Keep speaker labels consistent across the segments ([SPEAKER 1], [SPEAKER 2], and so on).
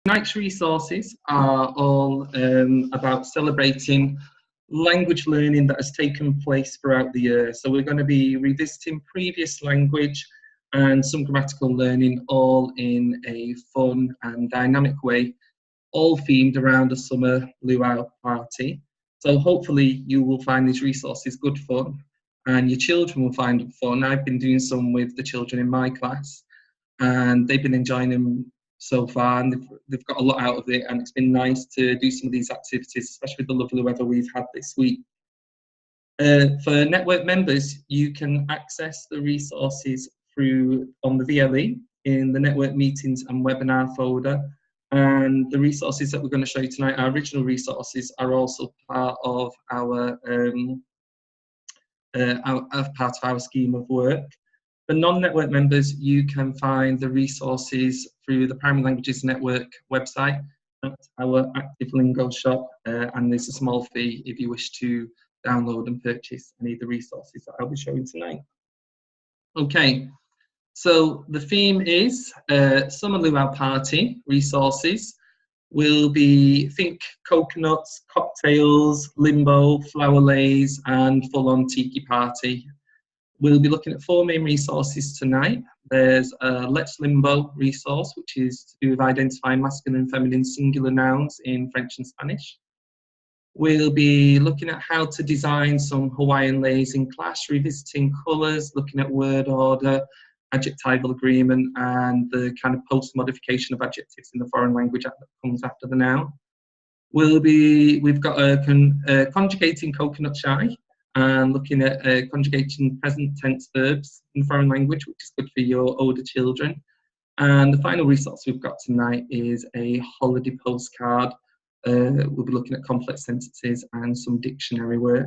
[SPEAKER 1] Tonight's resources are all about celebrating language learning that has taken place throughout the year. So we're going to be revisiting previous language and some grammatical learning, all in a fun and dynamic way, all themed around a Summer Luau Party. So hopefully you will find these resources good fun and your children will find them fun. I've been doing some with the children in my class and they've been enjoying them so far, and they've got a lot out of it, and it's been nice to do some of these activities, especially with the lovely weather we've had this week. For network members, you can access the resources on the VLE in the network meetings and webinar folder, and the resources that we're going to show you tonight, our original resources, are also part of our scheme of work. For non-network members, you can find the resources through the Primary Languages Network website at our Active Lingo shop, and there's a small fee if you wish to download and purchase any of the resources that I'll be showing tonight. Okay, so the theme is Summer Luau Party resources. Will be, think coconuts, cocktails, limbo, flower lays, and full-on tiki party. We'll be looking at 4 main resources tonight. There's a Let's Limbo resource, which is to do with identifying masculine and feminine singular nouns in French and Spanish. We'll be looking at how to design some Hawaiian lays in class, revisiting colours, looking at word order, adjectival agreement, and the kind of post-modification of adjectives in the foreign language that comes after the noun. We've got a conjugating coconut shy, and looking at conjugating present tense verbs in foreign language, which is good for your older children. And the final resource we've got tonight is a holiday postcard. We'll be looking at complex sentences and some dictionary work.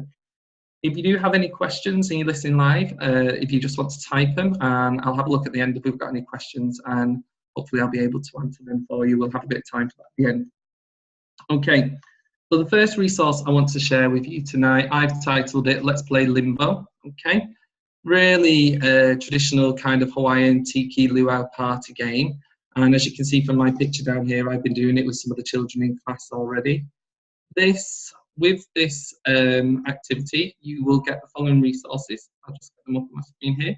[SPEAKER 1] If you do have any questions and you're listening live, if you just want to type them, and I'll have a look at the end if we've got any questions, and hopefully I'll be able to answer them for you. We'll have a bit of time for that at the end. Okay. So the first resource I want to share with you tonight, I've titled it Let's Play Limbo. Okay, really traditional kind of Hawaiian tiki luau party game, and as you can see from my picture down here, I've been doing it with some of the children in class already. With this activity, you will get the following resources. I'll just get them up on my screen here.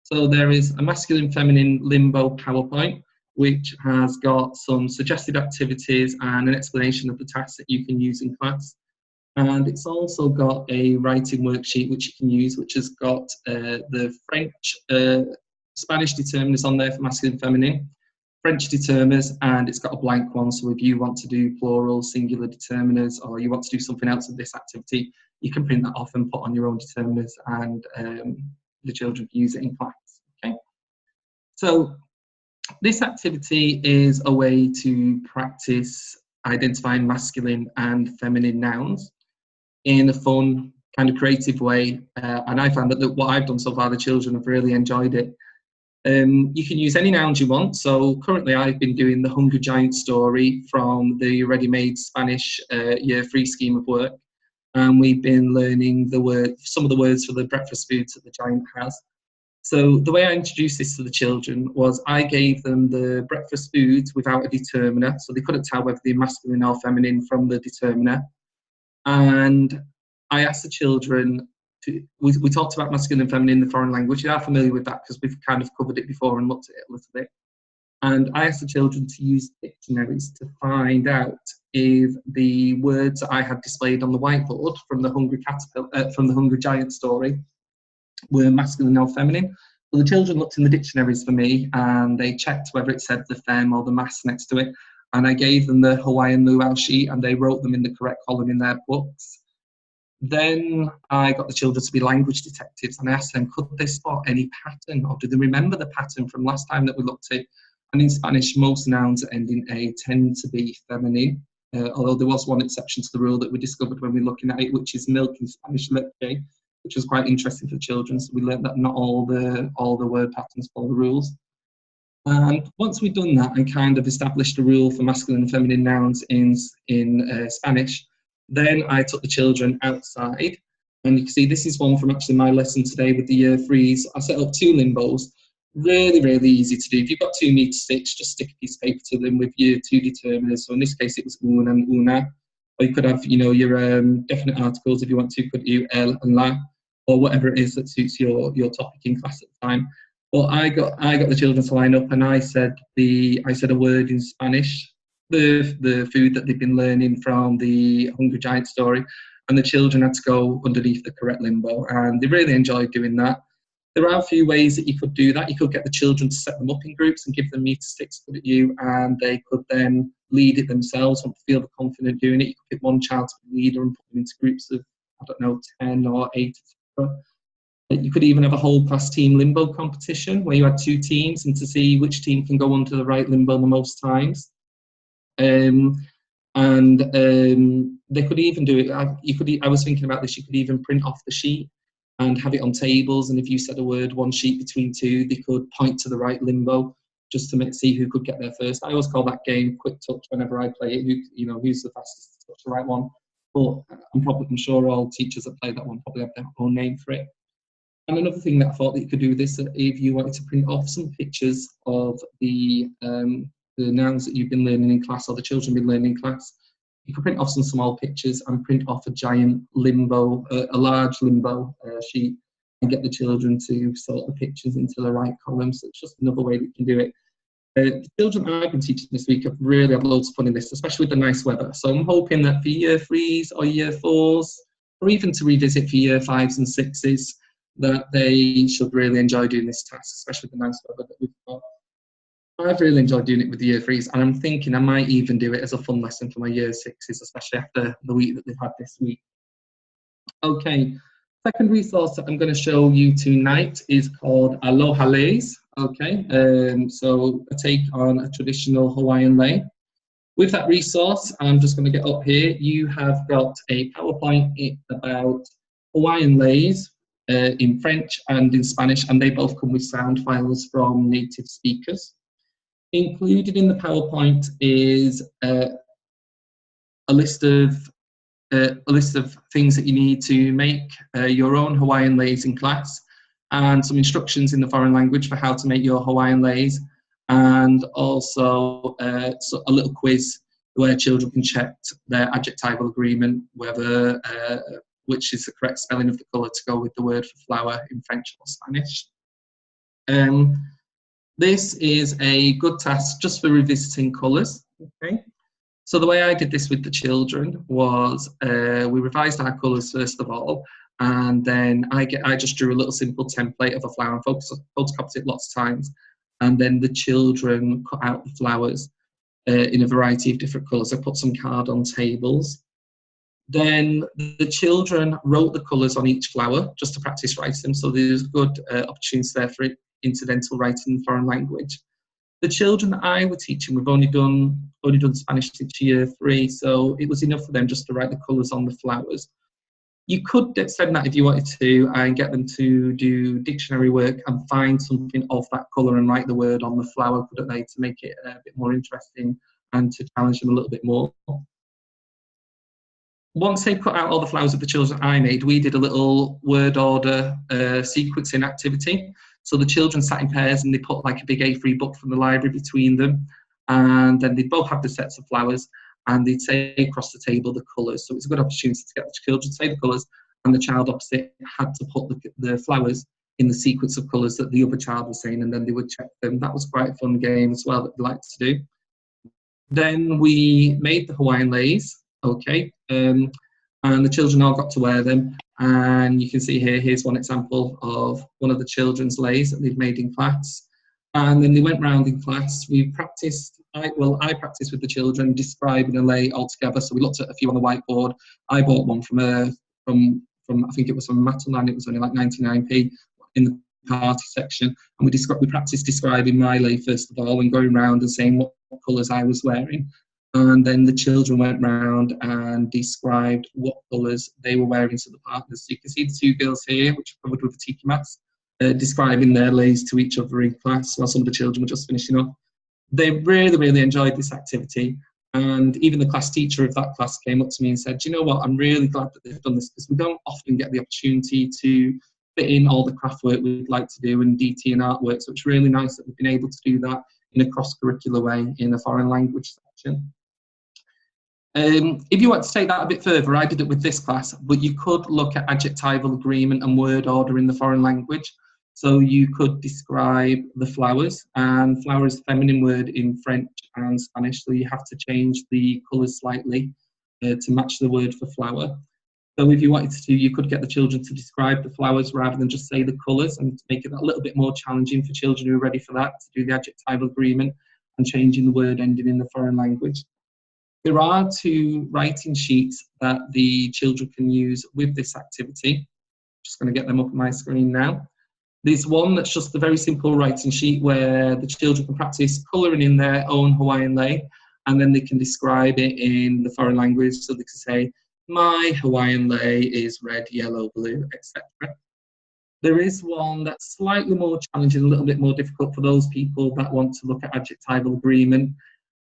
[SPEAKER 1] So there is a masculine feminine limbo PowerPoint, which has got some suggested activities and an explanation of the tasks that you can use in class. And it's also got a writing worksheet which you can use, which has got the French, Spanish determiners on there for masculine and feminine, French determiners, and it's got a blank one. So if you want to do plural, singular determiners, or you want to do something else with this activity, you can print that off and put on your own determiners, and the children can use it in class. Okay. So this activity is a way to practice identifying masculine and feminine nouns in a fun, kind of creative way. And I found that what I've done so far, the children have really enjoyed it. You can use any nouns you want. So currently I've been doing the Hungry Giant story from the ready-made Spanish Year 3 scheme of work. And we've been learning some of the words for the breakfast foods that the giant has. So the way I introduced this to the children was I gave them the breakfast foods without a determiner, so they couldn't tell whether they're masculine or feminine from the determiner. And I asked the children we talked about masculine and feminine in the foreign language. You are familiar with that because we've kind of covered it before and looked at it a little bit. And I asked the children to use dictionaries to find out if the words that I had displayed on the whiteboard from the Hungry Giant story were masculine or feminine. So the children looked in the dictionaries for me and they checked whether it said the fem or the mas next to it, and I gave them the Hawaiian luau sheet and they wrote them in the correct column in their books. Then I got the children to be language detectives and I asked them, could they spot any pattern, or do they remember the pattern from last time that we looked at? And in Spanish, most nouns that end in A tend to be feminine, although there was one exception to the rule that we discovered when we were looking at it, which is milk in Spanish, leche, which was quite interesting for the children. So we learned that not all the word patterns follow the rules. And once we'd done that and kind of established a rule for masculine and feminine nouns in Spanish, then I took the children outside. And you can see this is one from actually my lesson today with the Year 3s. I set up 2 limbos. Really, really easy to do. If you've got 2 meter sticks, just stick a piece of paper to them with your two determiners. So in this case, it was un and una. Or you could have, you know, your definite articles if you want to, could you el and la, or whatever it is that suits your topic in class at the time. Well, I got the children to line up, and I said a word in Spanish, the food that they've been learning from the Hungry Giant story, and the children had to go underneath the correct limbo, and they really enjoyed doing that. There are a few ways that you could do that. You could get the children to set them up in groups and give them meter sticks good at you, and they could then lead it themselves and feel confident doing it. You could pick one child to be leader and put them into groups of, I don't know, 10 or 8. You could even have a whole class team limbo competition where you had 2 teams and to see which team can go onto the right limbo the most times. They could even do it. I was thinking about this. You could even print off the sheet and have it on tables. And if you said a word, one sheet between 2, they could point to the right limbo just to see who could get there first. I always call that game quick touch whenever I play it. Who's the fastest to touch the right one. But I'm sure all teachers that play that one probably have their own name for it. And another thing that I thought that you could do this, if you wanted to print off some pictures of the nouns that you've been learning in class or the children been learning in class, you could print off some small pictures and print off a giant limbo, a large limbo sheet, and get the children to sort the pictures into the right columns. So it's just another way that you can do it. The children I've been teaching this week have really had loads of fun in this, especially with the nice weather. So I'm hoping that for year 3s or year 4s, or even to revisit for year 5s and 6s, that they should really enjoy doing this task, especially with the nice weather that we've got. I've really enjoyed doing it with the year 3s, and I'm thinking I might even do it as a fun lesson for my year 6s, especially after the week that they've had this week. Okay, second resource that I'm going to show you tonight is called Aloha Lays. Okay, so a take on a traditional Hawaiian lei. With that resource, I'm just going to get up here. You have got a PowerPoint about Hawaiian lays in French and in Spanish, and they both come with sound files from native speakers. Included in the PowerPoint is a list of things that you need to make your own Hawaiian lays in class, and some instructions in the foreign language for how to make your Hawaiian lays, and also a little quiz where children can check their adjectival agreement, whether which is the correct spelling of the colour to go with the word for flower in French or Spanish. This is a good task just for revisiting colours. Okay. So the way I did this with the children was we revised our colours first of all, and then I just drew a little simple template of a flower and photocopied it lots of times, and then the children cut out the flowers in a variety of different colours. I put some card on tables. Then the children wrote the colours on each flower just to practice writing, so there's good opportunities there for incidental writing in foreign language. The children that I were teaching, we've only done Spanish since year 3, so it was enough for them just to write the colours on the flowers. You could extend that if you wanted to and get them to do dictionary work and find something of that colour and write the word on the flower, couldn't they, to make it a bit more interesting and to challenge them a little bit more. Once they cut out all the flowers of the children I made, we did a little word order sequencing activity. So the children sat in pairs and they put like a big A3 book from the library between them, and then they'd both have the sets of flowers and they'd say across the table the colours. So it's a good opportunity to get the children to say the colours, and the child opposite had to put the flowers in the sequence of colours that the other child was saying, and then they would check them. That was quite a fun game as well that they liked to do. Then we made the Hawaiian leis, okay, and the children all got to wear them. And you can see here's one example of one of the children's leis that they've made in class. And then they went round in class. We practiced, I practiced with the children describing a lei altogether. So we looked at a few on the whiteboard. I bought one from I think it was from Matalan. It was only like 99p in the party section. And we practiced describing my lei first of all and going round and saying what colours I was wearing. And then the children went round and described what colours they were wearing to the partners. So you can see the two girls here, which are covered with a tiki mats, describing their leis to each other in class while some of the children were just finishing up. They really, really enjoyed this activity. And even the class teacher of that class came up to me and said, "Do you know what, I'm really glad that they've done this, because we don't often get the opportunity to fit in all the craft work we'd like to do and DT and artwork. So it's really nice that we've been able to do that in a cross-curricular way in a foreign language section. If you want to take that a bit further, I did it with this class, but you could look at adjectival agreement and word order in the foreign language. So you could describe the flowers, and flower is a feminine word in French and Spanish, so you have to change the colours slightly to match the word for flower. So if you wanted to, you could get the children to describe the flowers rather than just say the colours, and to make it a little bit more challenging for children who are ready for that, to do the adjectival agreement and changing the word ending in the foreign language. There are 2 writing sheets that the children can use with this activity. I'm just going to get them up on my screen now. There's one that's just a very simple writing sheet where the children can practice colouring in their own Hawaiian lei, and then they can describe it in the foreign language. So they can say, my Hawaiian lei is red, yellow, blue, etc. There is one that's slightly more challenging, a little bit more difficult for those people that want to look at adjectival agreement.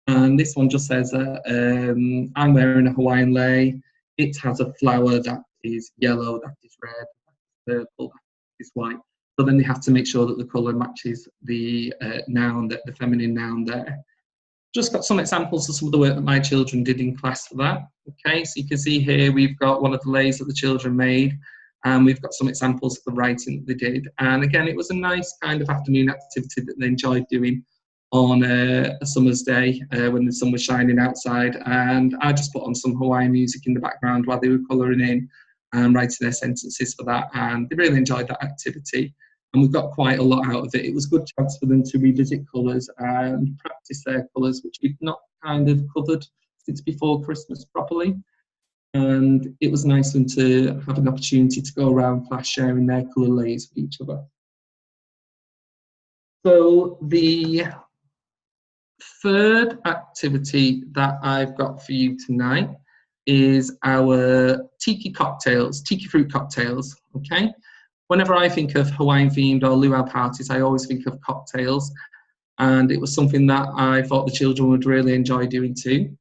[SPEAKER 1] And this one just says, I'm wearing a Hawaiian lei. It has a flower that is yellow, that is red, that is purple, that is white. So then they have to make sure that the colour matches the noun, the feminine noun there. Just got some examples of some of the work that my children did in class for that. Okay, so you can see here we've got one of the leis that the children made, and we've got some examples of the writing that they did. And again, it was a nice kind of afternoon activity that they enjoyed doing on a summer's day when the sun was shining outside, and I just put on some Hawaiian music in the background while they were colouring in and writing their sentences for that, and they really enjoyed that activity. And we got quite a lot out of it. It was a good chance for them to revisit colours and practice their colours, which we've not kind of covered since before Christmas properly. And it was nice for them to have an opportunity to go around class sharing their colour leis with each other. So the third activity that I've got for you tonight is our tiki cocktails, tiki fruit cocktails, okay? Whenever I think of Hawaiian-themed or luau parties, I always think of cocktails, and it was something that I thought the children would really enjoy doing too.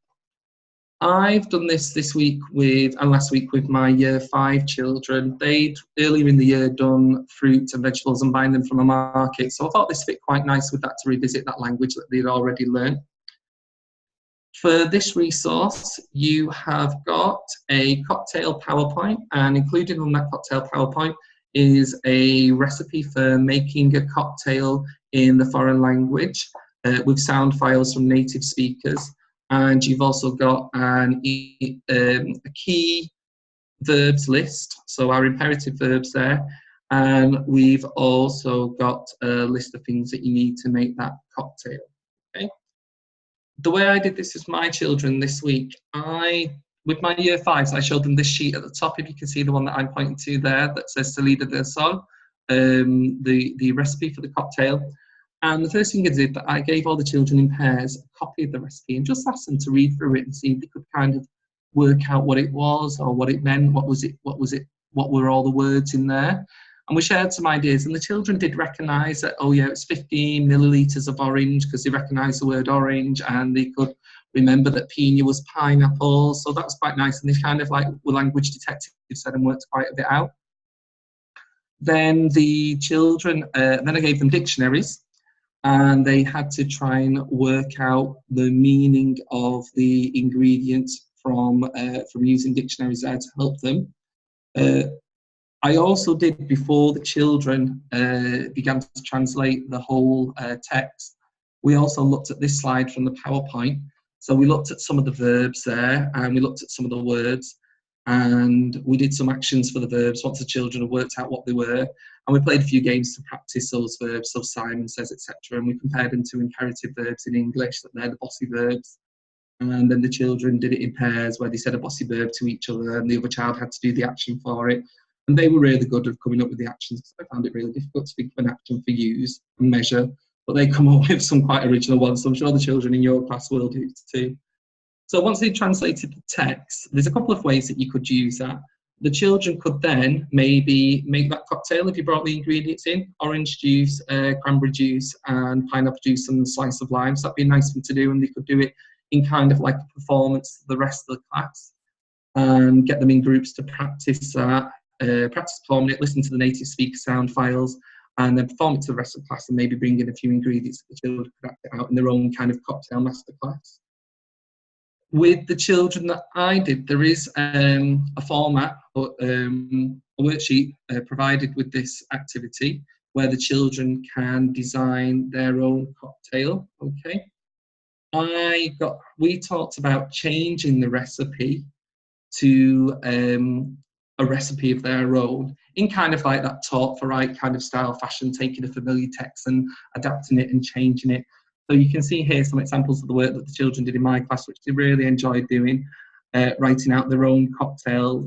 [SPEAKER 1] I've done this week and last week with my Year 5 children. They'd earlier in the year done fruit and vegetables and buying them from a market, so I thought this fit quite nice with that, to revisit that language that they'd already learned. For this resource, you have got a cocktail PowerPoint, and included on that cocktail PowerPoint is a recipe for making a cocktail in the foreign language with sound files from native speakers. And you've also got a key verbs list, so our imperative verbs there. And we've also got a list of things that you need to make that cocktail. Okay. The way I did this with my children this week, with my Year 5s, I showed them this sheet at the top, if you can see the one that I'm pointing to there, that says Salida del Sol, the recipe for the cocktail. And the first thing I did, I gave all the children in pairs a copy of the recipe and just asked them to read through it and see if they could kind of work out what it was or what it meant, what were all the words in there. And we shared some ideas, and the children did recognise that, oh yeah, it's 15 millilitres of orange, because they recognised the word orange, and they could remember that pina was pineapple, so that's quite nice, and they kind of, like the language detective said, and worked quite a bit out. Then the children, then I gave them dictionaries, and they had to try and work out the meaning of the ingredients from using dictionaries there to help them. I also did, before the children began to translate the whole text, we also looked at this slide from the PowerPoint. So we looked at some of the verbs there, and we looked at some of the words, and we did some actions for the verbs once the children had worked out what they were, and we played a few games to practice those verbs, so Simon says, etc., and we compared them to imperative verbs in English, that they're the bossy verbs. And then the children did it in pairs, where they said a bossy verb to each other, and the other child had to do the action for it. And they were really good at coming up with the actions, because I found it really difficult to think of an action for use and measure, but they come up with some quite original ones, so I'm sure the children in your class will do too. So once they translated the text, there's a couple of ways that you could use that. The children could then maybe make that cocktail if you brought the ingredients in: orange juice, cranberry juice, and pineapple juice, and a slice of lime. So that'd be a nice thing to do, and they could do it in kind of like a performance to the rest of the class, and get them in groups to practice that. practice performing it, listen to the native speaker sound files, and then perform it to the rest of the class and maybe bring in a few ingredients that the children could act it out in their own kind of cocktail masterclass. With the children that I did, there is a format, a worksheet provided with this activity where the children can design their own cocktail. Okay, we talked about changing the recipe to a recipe of their own in kind of like that taught for right kind of style fashion, taking a familiar text and adapting it and changing it. So you can see here some examples of the work that the children did in my class, which they really enjoyed doing, writing out their own cocktail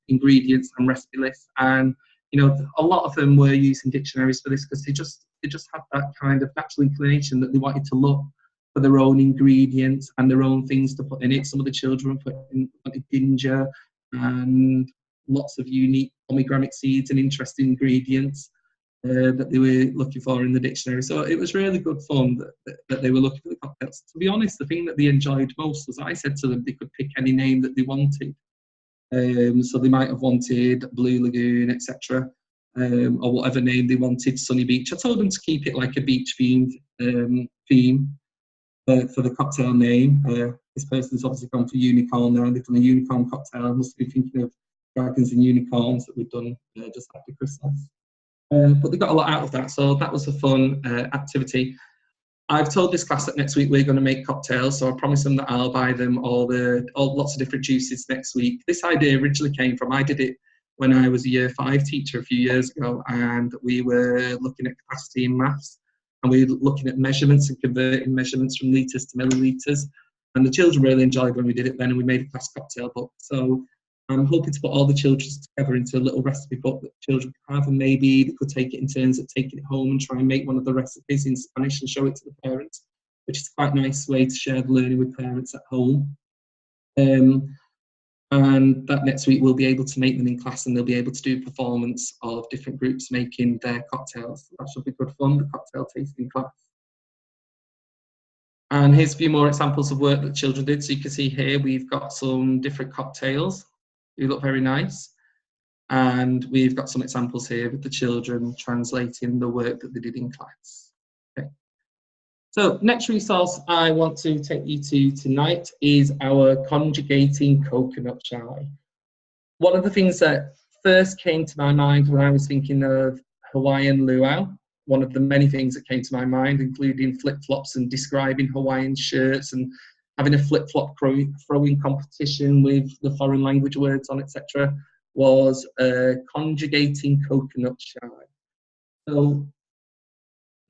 [SPEAKER 1] ingredients and recipe lists. And you know, a lot of them were using dictionaries for this because they just had that kind of natural inclination that they wanted to look for their own ingredients and their own things to put in it. Some of the children put in ginger and lots of unique pomegranate seeds and interesting ingredients that they were looking for in the dictionary. So it was really good fun that they were looking for the cocktails. To be honest, the thing that they enjoyed most was I said to them they could pick any name that they wanted. So they might have wanted Blue Lagoon, etc., or whatever name they wanted, Sunny Beach. I told them to keep it like a beach-themed theme for the cocktail name. This person's obviously gone for unicorn now. They've done a unicorn cocktail. I must be thinking of dragons and unicorns that we've done just after Christmas. But they got a lot out of that, so that was a fun activity. I've told this class that next week we're going to make cocktails, so I promised them that I'll buy them lots of different juices next week. This idea originally came from, I did it when I was a year 5 teacher a few years ago, and we were looking at capacity in maths, and we were looking at measurements and converting measurements from litres to millilitres, and the children really enjoyed when we did it then, and we made a class cocktail book. So I'm hoping to put all the children together into a little recipe book that children can have, and maybe they could take it in turns of taking it home and try and make one of the recipes in Spanish and show it to the parents, which is quite a nice way to share the learning with parents at home. And that next week we'll be able to make them in class, and they'll be able to do a performance of different groups making their cocktails. That should be good fun, the cocktail tasting class. And here's a few more examples of work that children did. So you can see here we've got some different cocktails. They look very nice. And we've got some examples here with the children translating the work that they did in class. Okay. So next resource I want to take you to tonight is our conjugating coconut chai. One of the things that first came to my mind when I was thinking of Hawaiian luau, one of the many things that came to my mind, including flip-flops and describing Hawaiian shirts and having a flip-flop throwing competition with the foreign language words on, etc., was conjugating coconut chai. So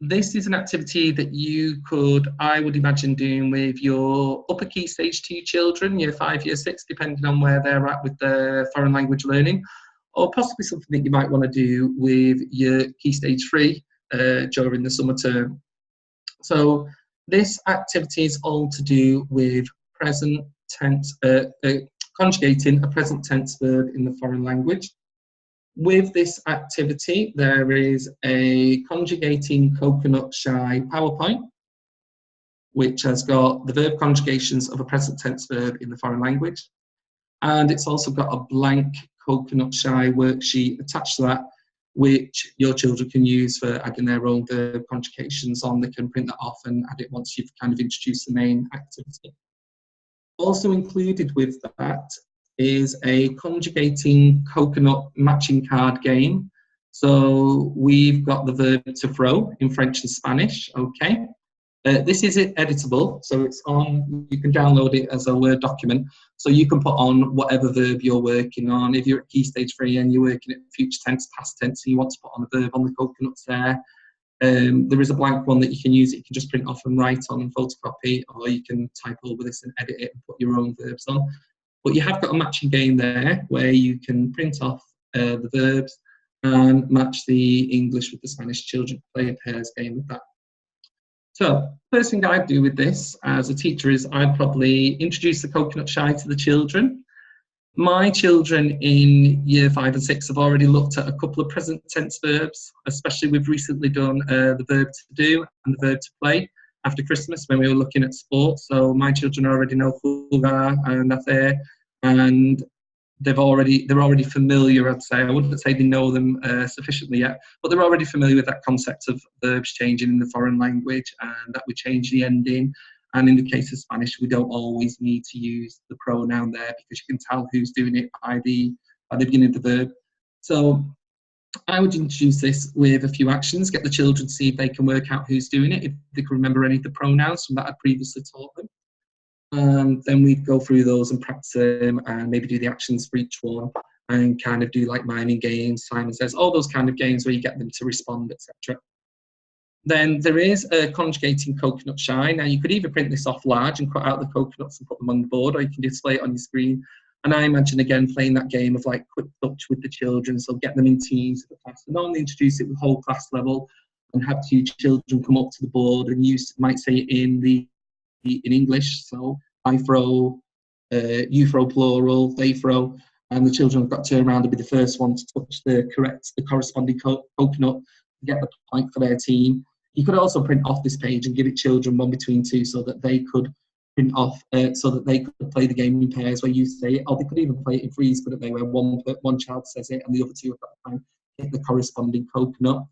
[SPEAKER 1] this is an activity that you could, I would imagine, doing with your upper key stage 2 children, year 5, year 6, depending on where they're at with their foreign language learning, or possibly something that you might want to do with your key stage 3 during the summer term. So this activity is all to do with present tense, conjugating a present tense verb in the foreign language. With this activity, there is a conjugating coconut chai PowerPoint, which has got the verb conjugations of a present tense verb in the foreign language. And it's also got a blank coconut chai worksheet attached to that, which your children can use for adding their own verb conjugations on. They can print that off and add it once you've kind of introduced the main activity. Also included with that is a conjugating coconut matching card game. So we've got the verb to throw in French and Spanish, okay. This is editable, so it's on, you can download it as a Word document, so you can put on whatever verb you're working on. If you're at Key Stage 3 and you're working at future tense, past tense, and you want to put on a verb on the coconuts there is a blank one that you can use. You can just print off and write on and photocopy, or you can type over this and edit it and put your own verbs on. But you have got a matching game there where you can print off the verbs and match the English with the Spanish. Children play a pairs game with that. So, first thing I'd do with this as a teacher is I'd probably introduce the coconut chai to the children. My children in year 5 and 6 have already looked at a couple of present tense verbs, especially we've recently done the verb to do and the verb to play after Christmas when we were looking at sport. So my children already know jugar and nacer, and they're already familiar, I'd say. I wouldn't say they know them sufficiently yet, but they're already familiar with that concept of verbs changing in the foreign language, and that we change the ending. And in the case of Spanish, we don't always need to use the pronoun there, because you can tell who's doing it by the beginning of the verb. So I would introduce this with a few actions, get the children to see if they can work out who's doing it, if they can remember any of the pronouns from that I'd previously taught them. And then we'd go through those and practice them, and maybe do the actions for each one, and kind of do like miming games, Simon Says, all those kind of games where you get them to respond, etc. Then there is a conjugating coconut shy. Now, you could either print this off large and cut out the coconuts and put them on the board, or you can display it on your screen. And I imagine, again, playing that game of like quick touch with the children, so get them in teams of the class. And normally introduce it with whole class level, and have two children come up to the board and might say it in English. So I throw, you throw plural, they throw, and the children have got to turn around and be the first one to touch the corresponding coconut to get the point for their team. You could also print off this page and give it children one between two, so that they could print off, so that they could play the game in pairs where you say it, or they could even play it in threes, couldn't they, where one child says it and the other two have got to try and hit the corresponding coconut.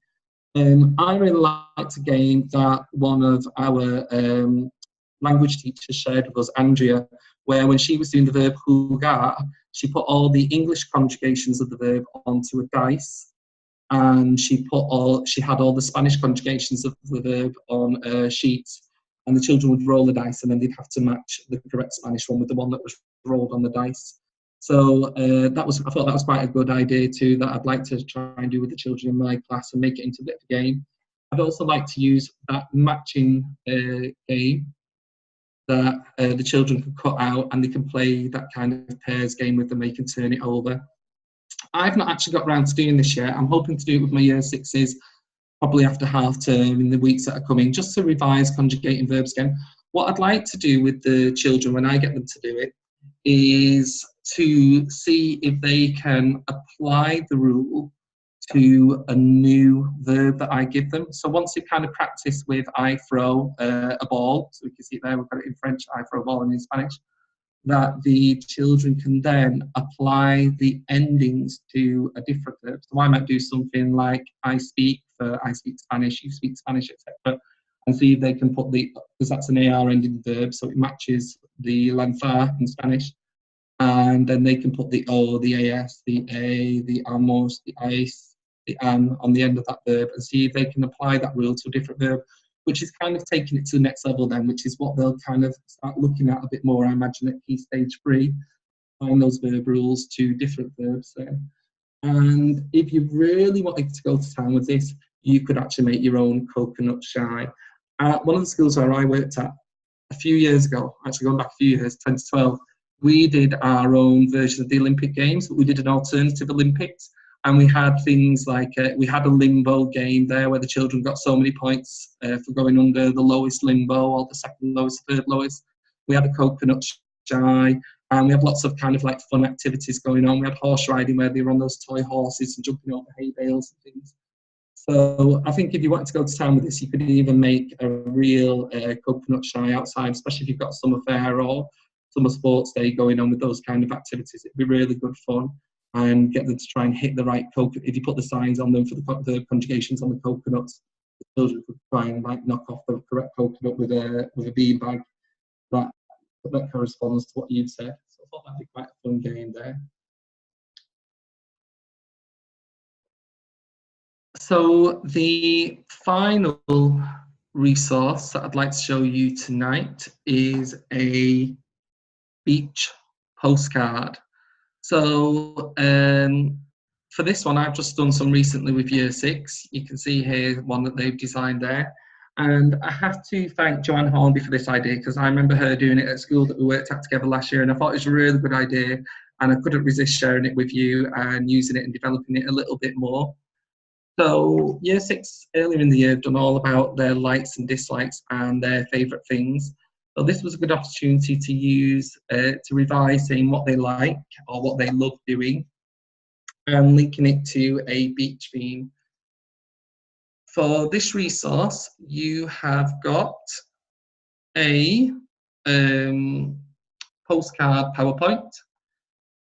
[SPEAKER 1] I really liked a game that one of our language teachers shared with us, Andrea, where when she was doing the verb jugar, she put all the English conjugations of the verb onto a dice, and she had all the Spanish conjugations of the verb on a sheet, and the children would roll the dice, and then they'd have to match the correct Spanish one with the one that was rolled on the dice. So I thought that was quite a good idea too, that I'd like to try and do with the children in my class and make it into a bit of a game. I'd also like to use that matching game that the children can cut out, and they can play that kind of pairs game with them. They can turn it over. I've not actually got around to doing this yet. I'm hoping to do it with my year sixes, probably after half term in the weeks that are coming, just to revise conjugating verbs again. What I'd like to do with the children when I get them to do it is to see if they can apply the rule to a new verb that I give them. So once you kind of practice with I throw a ball, so we can see it there, we've got it in French, I throw a ball, and in Spanish, that the children can then apply the endings to a different verb. So I might do something like I speak Spanish, you speak Spanish, etc. And see if they can put because that's an AR ending verb, so it matches the lanzar in Spanish. And then they can put the O, the AS, the A, the amos, the ice, the an on the end of that verb, and see if they can apply that rule to a different verb, which is kind of taking it to the next level then, which is what they'll kind of start looking at a bit more, I imagine, at Key Stage 3, applying those verb rules to different verbs then. And if you really wanted to go to town with this, you could actually make your own coconut shy. One of the schools where I worked at a few years ago, actually going back a few years, 10 to 12, we did our own version of the Olympic Games, but we did an alternative Olympics. And we had things like, we had a limbo game there where the children got so many points for going under the lowest limbo or the second lowest, third lowest. We had a coconut shy, and we had lots of kind of like fun activities going on. We had horse riding where they were on those toy horses and jumping over hay bales and things. So I think if you wanted to go to town with this, you could even make a real coconut shy outside, especially if you've got summer fair or summer sports day going on with those kind of activities. It'd be really good fun, and get them to try and hit the right coconut. If you put the signs on them for the conjugations on the coconuts, the children could try and like knock off the correct coconut with a bean bag that corresponds to what you've said. So I thought that'd be quite a fun game there. So the final resource that I'd like to show you tonight is a beach postcard. So for this one, I've just done some recently with Year 6. You can see here one that they've designed there. And I have to thank Joanne Hornby for this idea, because I remember her doing it at school that we worked at together last year, and I thought it was a really good idea, and I couldn't resist sharing it with you and using it and developing it a little bit more. So Year 6 earlier in the year have done all about their likes and dislikes and their favourite things. So this was a good opportunity to use, to revise saying what they like or what they love doing, and linking it to a beach theme. For this resource, you have got a postcard PowerPoint.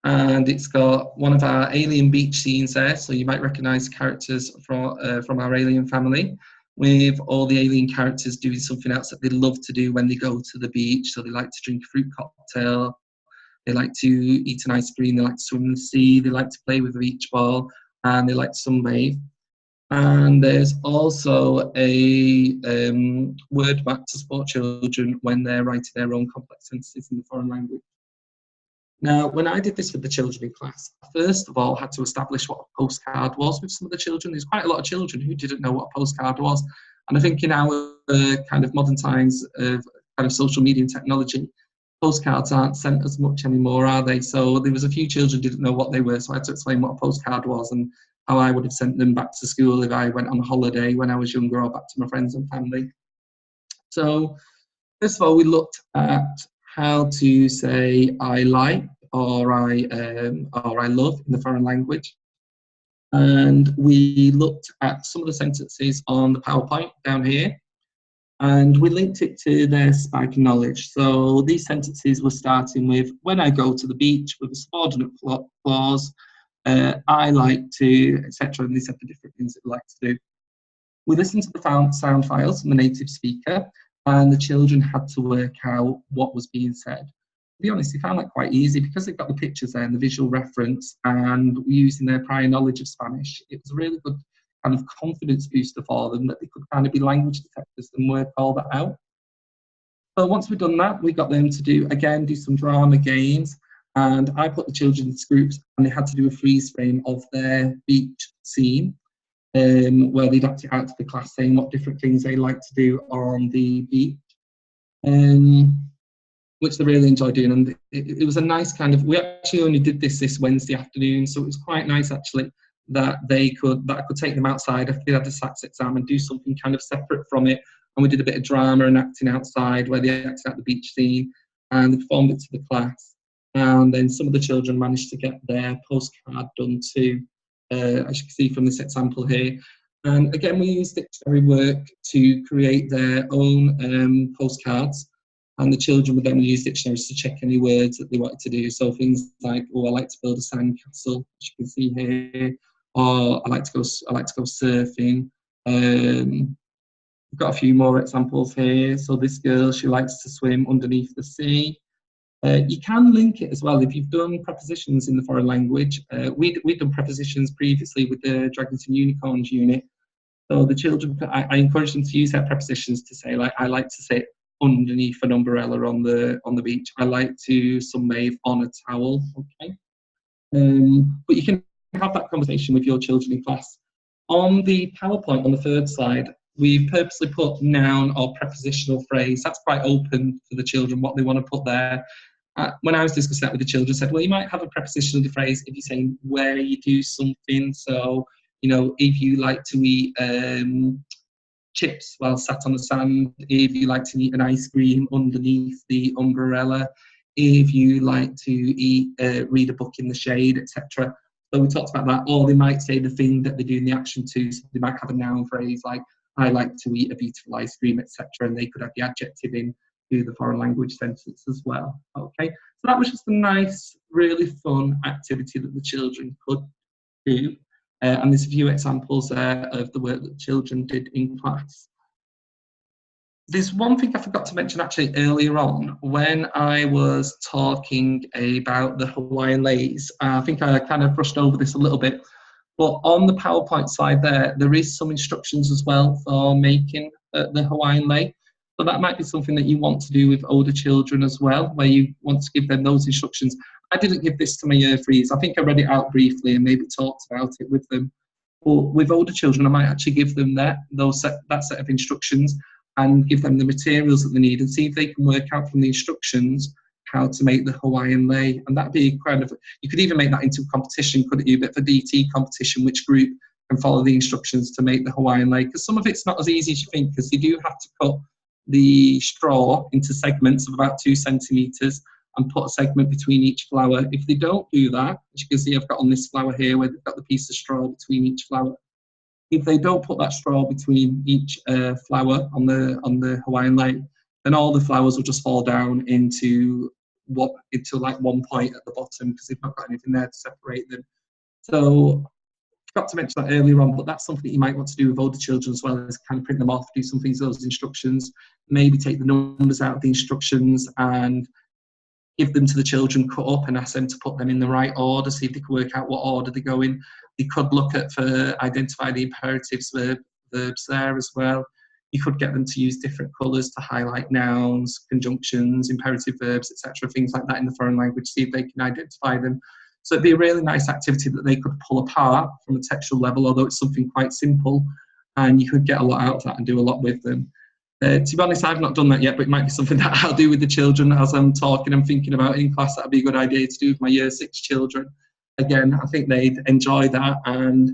[SPEAKER 1] And it's got one of our alien beach scenes there, so you might recognise characters from our alien family, with all the alien characters doing something else that they love to do when they go to the beach. So they like to drink a fruit cocktail, they like to eat an ice cream, they like to swim in the sea, they like to play with a beach ball, and they like to sunbathe. And there's also a word map to support children when they're writing their own complex sentences in the foreign language. Now, when I did this with the children in class, I first of all had to establish what a postcard was with some of the children. There's quite a lot of children who didn't know what a postcard was. And I think in our kind of modern times of kind of social media and technology, postcards aren't sent as much anymore, are they? So there was a few children who didn't know what they were, so I had to explain what a postcard was and how I would have sent them back to school if I went on holiday when I was younger, or back to my friends and family. So first of all, we looked at how to say I like or I love in the foreign language. And we looked at some of the sentences on the PowerPoint down here, and we linked it to their spike knowledge. So these sentences were starting with, when I go to the beach, with a subordinate clause, I like to, etc. And they said the different things that they like to do. We listened to the sound files from the native speaker, and the children had to work out what was being said. To be honest, they found that quite easy because they've got the pictures there and the visual reference, and using their prior knowledge of Spanish. It was a really good kind of confidence booster for them, that they could kind of be language detectors and work all that out. So once we'd done that, we got them to do some drama games, and I put the children in groups, and they had to do a freeze frame of their beach scene, where they'd act it out to the class, saying what different things they like to do on the beach, which they really enjoyed doing. And it was a nice kind of, we actually only did this Wednesday afternoon, so it was quite nice actually that I could take them outside after they had the SATs exam and do something kind of separate from it. And we did a bit of drama and acting outside, where they acted out the beach scene and they performed it to the class. And then some of the children managed to get their postcard done too, as you can see from this example here. And again, we used dictionary work to create their own postcards, and the children would then use dictionaries to check any words that they wanted to do. So things like, oh, I like to build a sandcastle, as you can see here, or I like to go surfing. We've got a few more examples here. So this girl, she likes to swim underneath the sea. You can link it as well if you've done prepositions in the foreign language. We'd done prepositions previously with the Dragons and Unicorns unit. So the children, I encourage them to use their prepositions to say, like, I like to sit underneath an umbrella on the beach. I like to sunbathe on a towel. Okay, but you can have that conversation with your children in class. On the PowerPoint on the third slide, we've purposely put noun or prepositional phrase. That's quite open for the children, what they want to put there. When I was discussing that with the children, I said, well, you might have a prepositional phrase if you're saying where you do something. So, you know, if you like to eat chips while sat on the sand, if you like to eat an ice cream underneath the umbrella, if you like to read a book in the shade, etc. So we talked about that. Or they might say the thing that they do in the action too. So they might have a noun phrase like, I like to eat a beautiful ice cream, etc. And they could have the adjective in to the foreign language sentence as well. Okay, so that was just a nice, really fun activity that the children could do. And there's a few examples there of the work that children did in class. There's one thing I forgot to mention actually earlier on when I was talking about the Hawaiian leis. I think I kind of brushed over this a little bit, but on the PowerPoint slide there is some instructions as well for making the Hawaiian lei. So that might be something that you want to do with older children as well, where you want to give them those instructions. I didn't give this to my year threes. I think I read it out briefly and maybe talked about it with them. But with older children, I might actually give them that set of instructions and give them the materials that they need and see if they can work out from the instructions how to make the Hawaiian lei. And that'd be kind of, you could even make that into a competition, couldn't you? But for DT competition, which group can follow the instructions to make the Hawaiian lei? Because some of it's not as easy as you think, because they do have to cut the straw into segments of about 2 centimetres and put a segment between each flower. If they don't do that, as you can see I've got on this flower here where they've got the piece of straw between each flower. If they don't put that straw between each flower on the Hawaiian lei, then all the flowers will just fall down into into like one point at the bottom because they've not got anything there to separate them. So I forgot to mention that earlier on, but that's something that you might want to do with older children as well, as kind of print them off, do some things with those instructions, maybe take the numbers out of the instructions and give them to the children cut up and ask them to put them in the right order, see if they can work out what order they go in. They could look at for identify the imperatives, verbs there as well. You could get them to use different colours to highlight nouns, conjunctions, imperative verbs, etc., things like that in the foreign language, see if they can identify them. So it'd be a really nice activity that they could pull apart from a textual level, although it's something quite simple, and you could get a lot out of that and do a lot with them. To be honest, I've not done that yet, but it might be something that I'll do with the children as I'm talking and thinking about in class. That'd be a good idea to do with my Year 6 children. Again, I think they'd enjoy that. And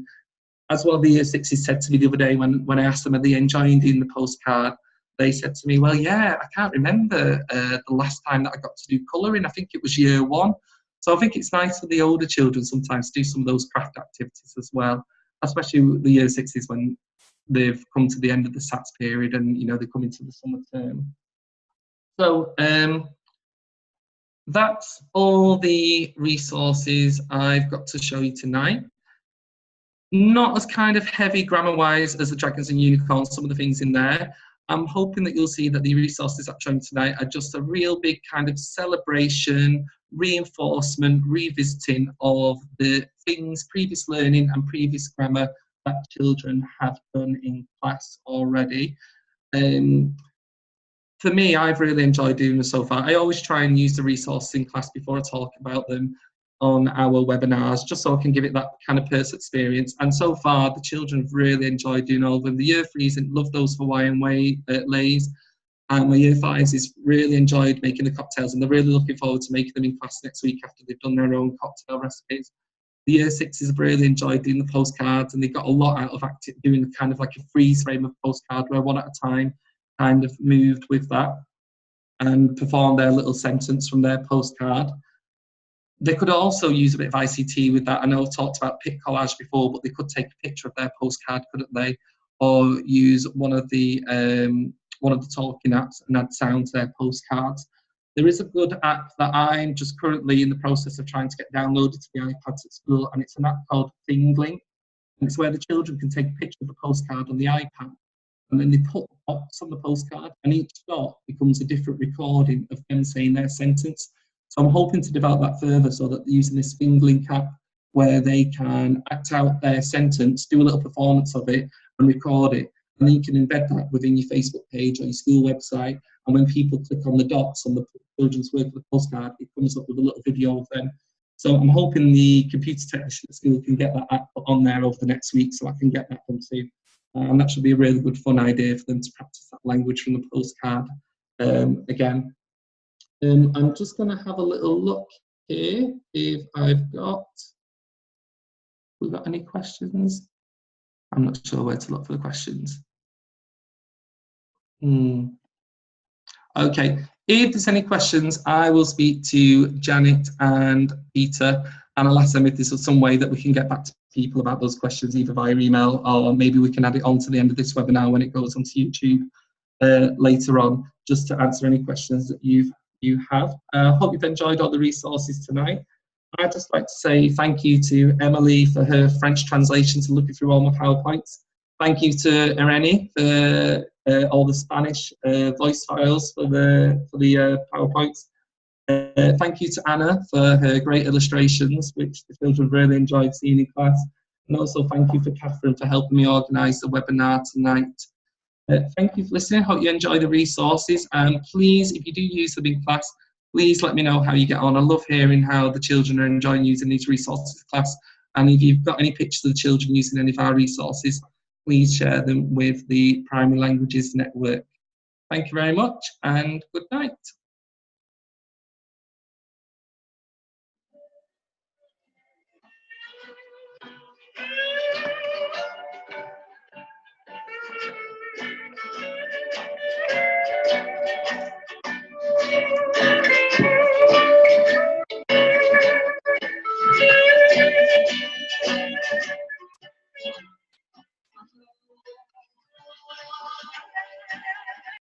[SPEAKER 1] as one of the Year 6s said to me the other day when I asked them, are they enjoying doing the postcard? They said to me, well, yeah, I can't remember the last time that I got to do colouring. I think it was Year 1. So I think it's nice for the older children sometimes to do some of those craft activities as well, especially with the Year 6s when they've come to the end of the SATs period and, you know, they come into the summer term. So that's all the resources I've got to show you tonight. Not as kind of heavy grammar-wise as the Dragons and Unicorns, some of the things in there. I'm hoping that you'll see that the resources I'm showing tonight are just a real big kind of celebration, reinforcement, revisiting of the things, previous learning and previous grammar that children have done in class already. For me, I've really enjoyed doing this so far. I always try and use the resources in class before I talk about them on our webinars, just so I can give it that kind of personal experience. And so far, the children have really enjoyed doing all of them. The Year 3s love those Hawaiian lays. And my Year 5s has really enjoyed making the cocktails, and they're really looking forward to making them in class next week after they've done their own cocktail recipes. The Year 6s have really enjoyed doing the postcards, and they got a lot out of doing kind of like a freeze frame of postcard where one at a time kind of moved with that and performed their little sentence from their postcard. They could also use a bit of ICT with that. I know I've talked about pic collage before, but they could take a picture of their postcard, couldn't they? Or use one of the talking apps and add sound to their postcards. There is a good app that I'm just currently in the process of trying to get downloaded to the iPads at school, and it's an app called Thinglink. And it's where the children can take a picture of the postcard on the iPad, and then they put dots on the postcard, and each dot becomes a different recording of them saying their sentence. So I'm hoping to develop that further so that using this Thinglink app, where they can act out their sentence, do a little performance of it, and record it. And then you can embed that within your Facebook page or your school website. And when people click on the dots on the children's work of the postcard, it comes up with a little video of them. So I'm hoping the computer technician at school can get that app put on there over the next week, so I can get that done too. And that should be a really good, fun idea for them to practice that language from the postcard again. I'm just going to have a little look here if we've got any questions. I'm not sure where to look for the questions. Okay, if there's any questions, I will speak to Janet and Peter, and I'll ask them if there's some way that we can get back to people about those questions, either via email, or maybe we can add it on to the end of this webinar when it goes onto YouTube later on, just to answer any questions that you have. Hope you've enjoyed all the resources tonight. I'd just like to say thank you to Emily for her French translations and looking through all my PowerPoints. Thank you to Irene for all the Spanish voice files for the PowerPoints. Thank you to Anna for her great illustrations, which the children really enjoyed seeing in class. And also thank you for Catherine for helping me organise the webinar tonight. Thank you for listening. Hope you enjoy the resources. Please, if you do use them in class, please let me know how you get on. I love hearing how the children are enjoying using these resources in class. And if you've got any pictures of the children using any of our resources, please share them with the Primary Languages Network. Thank you very much and good night.